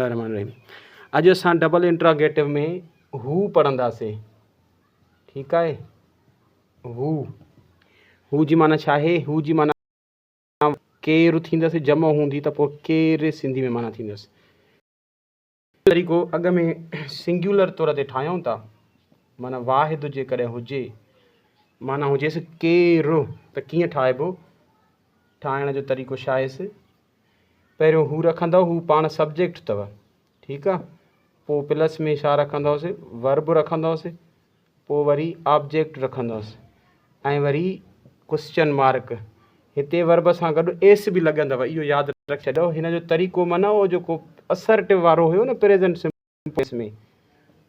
रहमान रहीम। अॼु असां double interrogative में हू पढ़ंदासीं। ठीकु आहे। हू जी माना छा आहे? हू जी माना केरु थींदसि, जमो हूंदी त पोइ केरु सिंधी में माना थींदसि। तरीक़ो अॻ में सिंगुलर तौर ते ठाहियूं था, माना वाहिद जेकॾहिं हुजे, माना हुजेसि केरु, त कीअं ठाहिबो? ठाहिण जो तरीक़ो छा आहेसि? पहिरियों हू रखंदव, हू पाण सब्जेक्ट अथव। ठीकु आहे। पोइ प्लस में छा रखंदुसि? वर्ब रखंदुसि। पोइ वरी ऑब्जेक्ट रखंदुसि ऐं वरी क्वेश्चन मार्क। हिते वर्ब सां गॾु एस बि लॻंदव, इहो यादि रखी छॾियो। हिन जो तरीक़ो माना उहो जेको असर्टिव वारो हुयो न, प्रेज़ेंट सिंपल में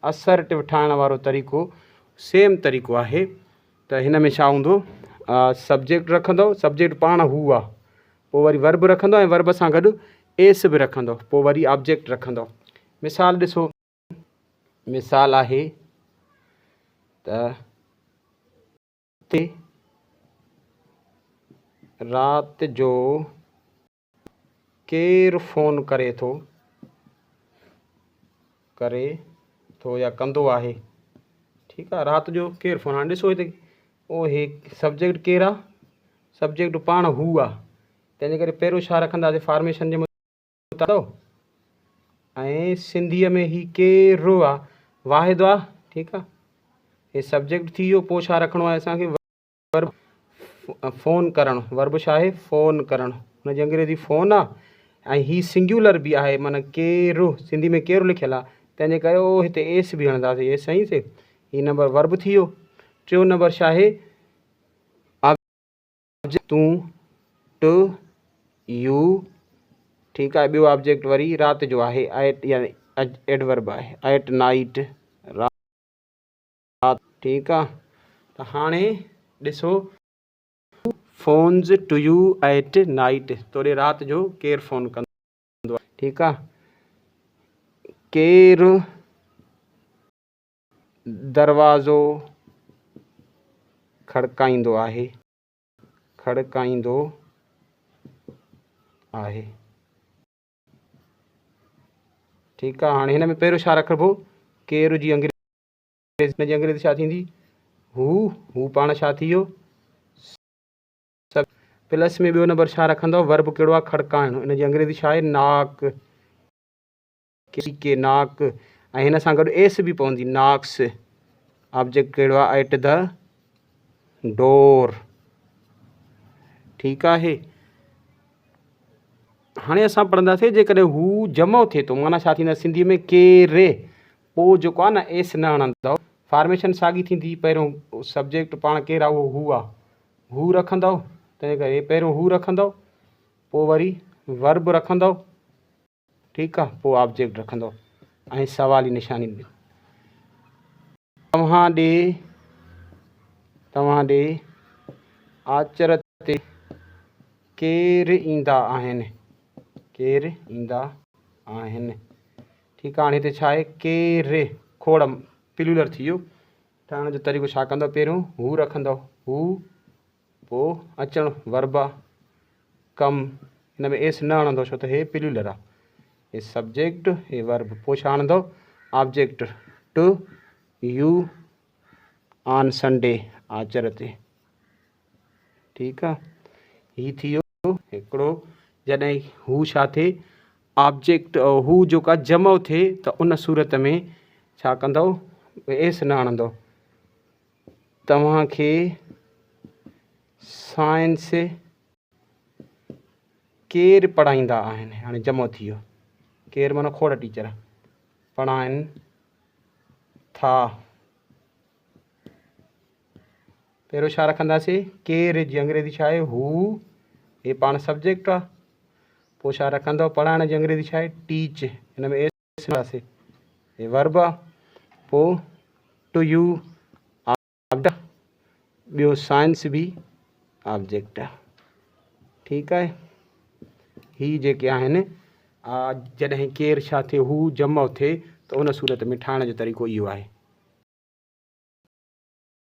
असर्टिव ठाहिण वारो तरीक़ो सेम तरीक़ो आहे। त हिन में छा हूंदो? सब्जेक्ट रखंदव, सब्जेक्ट पाण हू आहे। पोइ वरी वर्ब रखंदव ऐं वर्ब सां गॾु एस बि रखंदव। पोइ वरी ऑब्जेक्ट रखंदव। मिसाल ॾिसो, मिसाल आहे त राति जो केरु फ़ोन करे थो या कंदो आहे। ठीकु आहे। राति जो केरु फ़ोन, हाणे ॾिसो हिते ओ हे सब्जेक्ट केरु आहे? सब्जेक्ट पाण हू आहे। तंहिंजे करे पहिरियों छा रखंदासीं? फॉर्मेशन जे मुताबिक़। ऐं सिंधीअ में ही केरु आहे? वाहिद आहे। ठीकु आहे। हे सब्जेक्ट थी वियो। पोइ छा रखिणो आहे असांखे? वर्ब फ़ोन करणु। वर्ब छा आहे? फ़ोन करणु। हुनजी अंग्रेज़ी फ़ोन आहे ऐं ही सिंगुलर बि आहे, माना केरु, सिंधी में केरु लिखियलु आहे। तंहिंजे करे उहो हिते एस बि हणंदासीं। एस सही से। ही नंबर वर्ब थी वियो। टियों नंबर छा आहे? तूं, टू, यू। ठीकु आहे। ॿियो ऑब्जेक्ट वरी राति जो आहे, एट, यानी एडवर्ब आहे, एट नाइट, राति। ठीकु आहे। त हाणे ॾिसो, phones to you at night, तोड़े राति जो केरु फ़ोन कंदो आहे। ठीकु आहे। केरु दरवाज़ो खड़काईंदो आहे, ठीकु आहे। हाणे हिन में पहिरियों छा रखिबो? केरु जी अंग्रेज़ी, हिन जी अंग्रेज़ी छा थींदी? हू पाण छा थी वियो? प्लस में ॿियो नंबर छा रखंदव? वर्ब कहिड़ो आहे? खड़काइणु। हिन जी अंग्रेज़ी छा आहे? नॉक, के नॉक। ऐं हिन सां गॾु एस बि पवंदी, नॉक्स। ऑब्जेक्ट कहिड़ो आहे? At the door. ठीकु आहे। हाणे असां पढ़ंदासीं जेकॾहिं हू जमो थिए थो, माना छा थींदा सिंधीअ में? केरु। पोइ जेको आहे न, एस न हणंदव। फॉर्मेशन साॻी थींदी। पहिरियों सब्जेक्ट पाण केरु आहे? उहो हू आहे। हू रखंदव, तंहिं करे पहिरियों हू रखंदव, पोइ वरी वर्ब रखंदव। ठीकु आहे। पोइ ऑब्जेक्ट रखंदव ऐं सवाल जी निशानी। तव्हां ॾे आचर ते केरु ईंदा आहिनि? ठीकु आहे। हाणे हिते छा आहे? केरु, खोड़ प्लूरल थी वियो। ठाहिण जो तरीक़ो छा कंदव? पहिरियों हू रखंदव, हू, पोइ अचणु वर्ब आहे, कम। हिन में एस न हणंदो छो त हे प्लूरल आहे। हे सब्जेक्ट, हे वर्ब। पोइ छा हणंदव? Object. To you on Sunday, आचर ते। ठीकु आहे। ही थी वियो हिकिड़ो। जॾहिं हू छा थिए? ऑब्जेक्ट, हू जेका जमो थिए, त उन सूरत में छा कंदव? एस न हणंदव। तव्हांखे साइंस केरु पढ़ाईंदा आहिनि? हाणे जमो थी वियो। केरु माना खोड़ टीचर पढ़ाइनि था। पहिरियों छा रखंदासीं? केरु जी अंग्रेज़ी छा आहे? हू। हे पाण सब्जेक्ट आहे। पोइ छा रखंदव? पढ़ाइण जी अंग्रेज़ी छा आहे? टीच। हिन में एस हणंदासीं। हे वर्ब आहे। पोइ टू यू, ॿियो साइंस बि ऑब्जेक्ट आहे। ठीकु आहे। ही जेके आहिनि, जॾहिं केरु छा थिए? हू जमो थिए, त उन सूरत में ठाहिण जो तरीक़ो इहो आहे।